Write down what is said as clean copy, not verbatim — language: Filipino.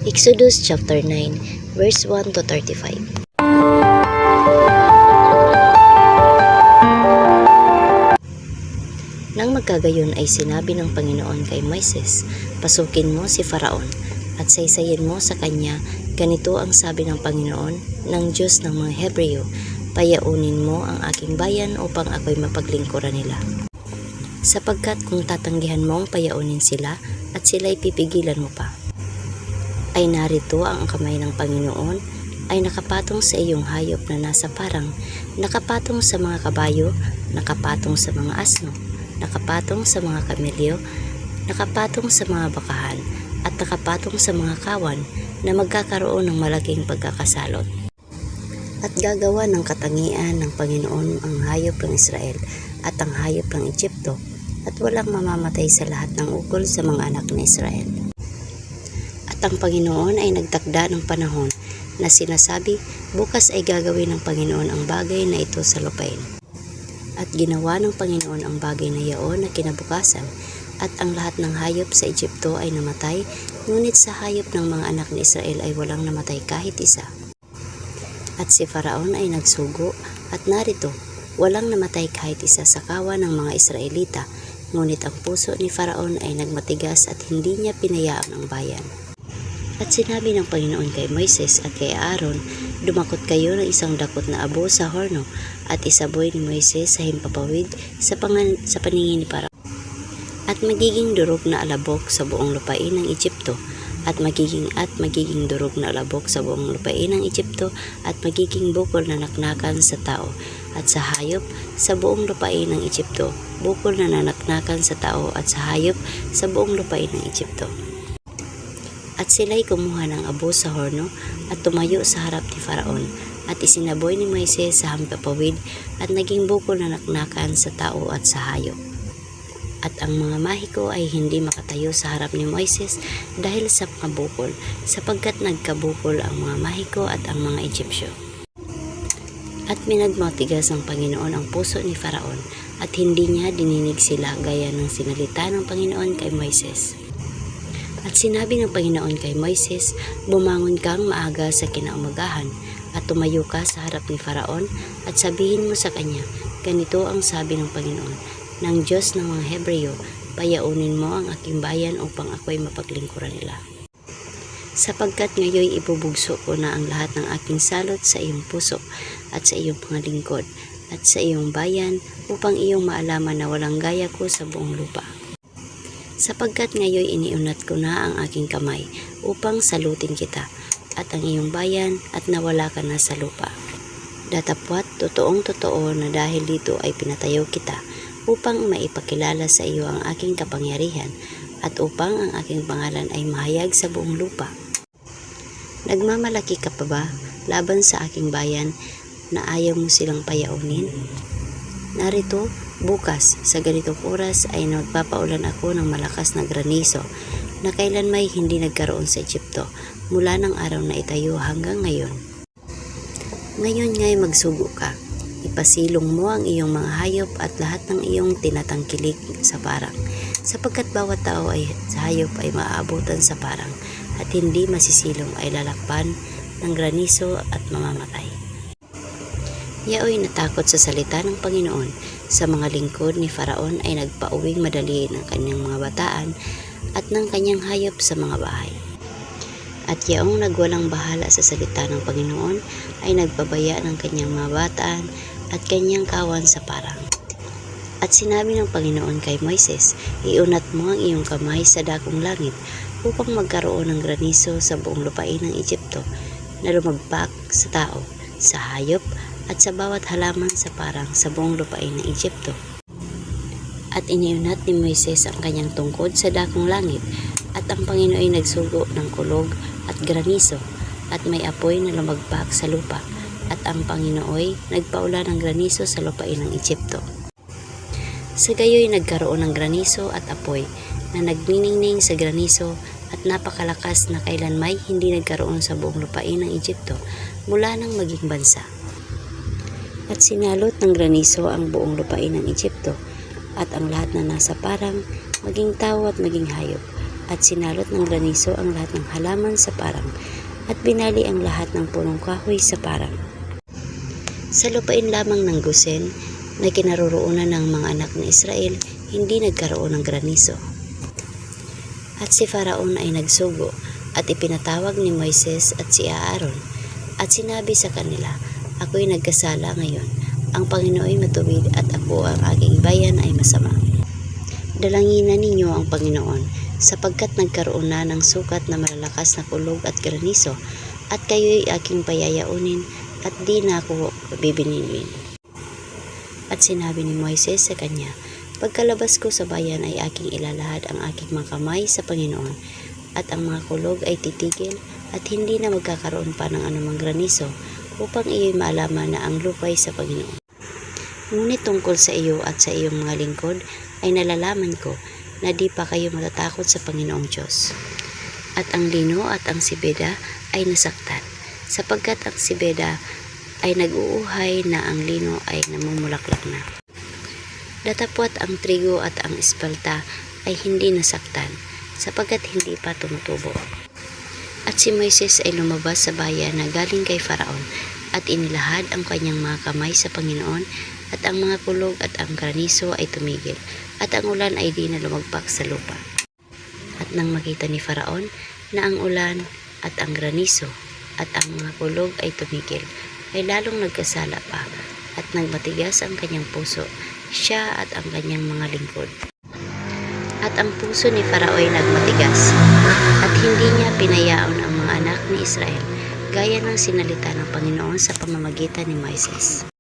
Exodus chapter 9, verse 1 to 35. Nang magkagayon ay sinabi ng Panginoon kay Moises, "Pasukin mo si Faraon at saysayin mo sa kanya, ganito ang sabi ng Panginoon, ng Diyos ng mga Hebreo, payaunin mo ang aking bayan upang ako'y mapaglingkuran nila. Sapagkat kung tatanggihan mong payaunin sila at sila'y pipigilan mo pa, ay narito ang kamay ng Panginoon ay nakapatong sa iyong hayop na nasa parang, nakapatong sa mga kabayo, nakapatong sa mga asno, nakapatong sa mga kamelyo, nakapatong sa mga bakahan, at nakapatong sa mga kawan na magkakaroon ng malaking pagkakasalot. At gagawa ng katangian ng Panginoon ang hayop ng Israel at ang hayop ng Egypto, at walang mamamatay sa lahat ng ukol sa mga anak ng Israel." At ang Panginoon ay nagtakda ng panahon na sinasabi, bukas ay gagawin ng Panginoon ang bagay na ito sa lupain. At ginawa ng Panginoon ang bagay na yaon na kinabukasan, at ang lahat ng hayop sa Egypto ay namatay, ngunit sa hayop ng mga anak ni Israel ay walang namatay kahit isa. At si Faraon ay nagsugo, at narito, walang namatay kahit isa sa kawan ng mga Israelita, ngunit ang puso ni Faraon ay nagmatigas at hindi niya pinayaan ang bayan. At sinabi ng Panginoon kay Moises at kay Aaron, "Dumakot kayo ng isang dakot na abo sa horno, at isaboy ni Moises sa himpapawid sa paningin ni Faraon. At magiging durog na alabok sa buong lupain ng Egypto, at magiging durog na alabok sa buong lupain ng Egypto, at magiging bukol na naknakan sa tao at sa hayop sa buong lupain ng Egypto, bukol na nanaknakan sa tao at sa hayop sa buong lupain ng Egypto." At sila'y kumuha ng abo sa horno at tumayo sa harap ni Faraon, at isinaboy ni Moises sa himpapawid, at naging bukol na naknakan sa tao at sa hayop. At ang mga mahiko ay hindi makatayo sa harap ni Moises dahil sa mga bukol, sapagkat nagkabukol ang mga mahiko at ang mga Egyptyo. At minagmatigas ng Panginoon ang puso ni Faraon, at hindi niya dininig sila gaya ng sinalita ng Panginoon kay Moises. At sinabi ng Panginoon kay Moises, "Bumangon kang maaga sa kinaumagahan, at tumayo ka sa harap ni Faraon, at sabihin mo sa kanya, ganito ang sabi ng Panginoon, ng Diyos ng mga Hebreo, payaunin mo ang aking bayan upang ako'y mapaglingkuran nila. Sapagkat ngayon ibubugso ko na ang lahat ng aking salot sa iyong puso at sa iyong mga lingkod at sa iyong bayan, upang iyong maalaman na walang gaya ko sa buong lupa. Sapagkat ngayon iniunat ko na ang aking kamay upang salutin kita at ang iyong bayan, at nawala ka na sa lupa. Datapwat totoong totoo na dahil dito ay pinatayo kita upang maipakilala sa iyo ang aking kapangyarihan, at upang ang aking pangalan ay mahayag sa buong lupa. Nagmamalaki ka pa ba laban sa aking bayan na ayaw mo silang payaunin? Narito, bukas sa ganitong oras ay magpapaulan ako ng malakas na granizo na kailanmay hindi nagkaroon sa Egypto mula ng araw na itayo hanggang ngayon. Ngayon nga'y magsugo ka, ipasilong mo ang iyong mga hayop at lahat ng iyong tinatangkilik sa parang, sapagkat bawat tao ay sa hayop ay maaabutan sa parang, at hindi masisilong ay lalakpan ng granizo at mamamatay." Yaoy natakot sa salita ng Panginoon. Sa mga lingkod ni Faraon ay nagpauwing madali ng kanyang mga bataan at ng kanyang hayop sa mga bahay. At yaong nagwalang bahala sa salita ng Panginoon ay nagpabaya ng kanyang mga bataan at kanyang kawan sa parang. At sinabi ng Panginoon kay Moises, "Iunat mo ang iyong kamay sa dakong langit upang magkaroon ng granizo sa buong lupain ng Egypto na lumagpak sa tao, sa hayop, at sa bawat halaman sa parang sa buong lupain ng Egypto." At iniunat ni Moises ang kanyang tungkod sa dakong langit, at ang Panginoon ay nagsugo ng kulog at granizo, at may apoy na lumagpak sa lupa, at ang Panginoon nagpaula ng granizo sa lupain ng Egypto. Sa gayoy nagkaroon ng granizo at apoy na nagniningning sa granizo, at napakalakas na kailanmay hindi nagkaroon sa buong lupain ng Egypto mula nang maging bansa. At sinalot ng granizo ang buong lupain ng Egypto, at ang lahat na nasa parang, maging tao at maging hayop, at sinalot ng granizo ang lahat ng halaman sa parang at binali ang lahat ng punong kahoy sa parang. Sa lupain lamang ng Gosen na kinaroroonan ng mga anak ng Israel, hindi nagkaroon ng granizo. At si Faraon ay nagsugo at ipinatawag ni Moises at si Aaron at sinabi sa kanila, "Ako'y nagkasala ngayon. Ang Panginoon ay matuwid at ako ang aking bayan ay masama. Dalanginan ninyo ang Panginoon sapagkat nagkaroon na ng sukat na malalakas na kulog at granizo at kayo'y aking payayaunin at di na ako bibinilin." At sinabi ni Moises sa kanya, "Pagkalabas ko sa bayan ay aking ilalahad ang aking mga kamay sa Panginoon at ang mga kulog ay titigil at hindi na magkakaroon pa ng anumang granizo upang iyo'y maalaman na ang lupay sa Panginoon. Ngunit tungkol sa iyo at sa iyong mga lingkod ay nalalaman ko na di pa kayo matatakot sa Panginoong Diyos." At ang lino at ang sibeda ay nasaktan, sapagkat ang sibeda ay nag-uuhay na ang lino ay namumulaklak na. Datapwat ang trigo at ang espalta ay hindi nasaktan, sapagkat hindi pa tumutubo. At si Moises ay lumabas sa bayan na galing kay Faraon at inilahad ang kanyang mga kamay sa Panginoon at ang mga kulog at ang granizo ay tumigil at ang ulan ay di na lumagpak sa lupa. At nang makita ni Faraon na ang ulan at ang granizo at ang mga kulog ay tumigil, ay lalong nagkasala pa at nagmatigas ang kanyang puso, siya at ang kanyang mga lingkod. At ang puso ni Farao ay nagmatigas at hindi niya pinayaon ang mga anak ni Israel gaya ng sinalita ng Panginoon sa pamamagitan ni Moises.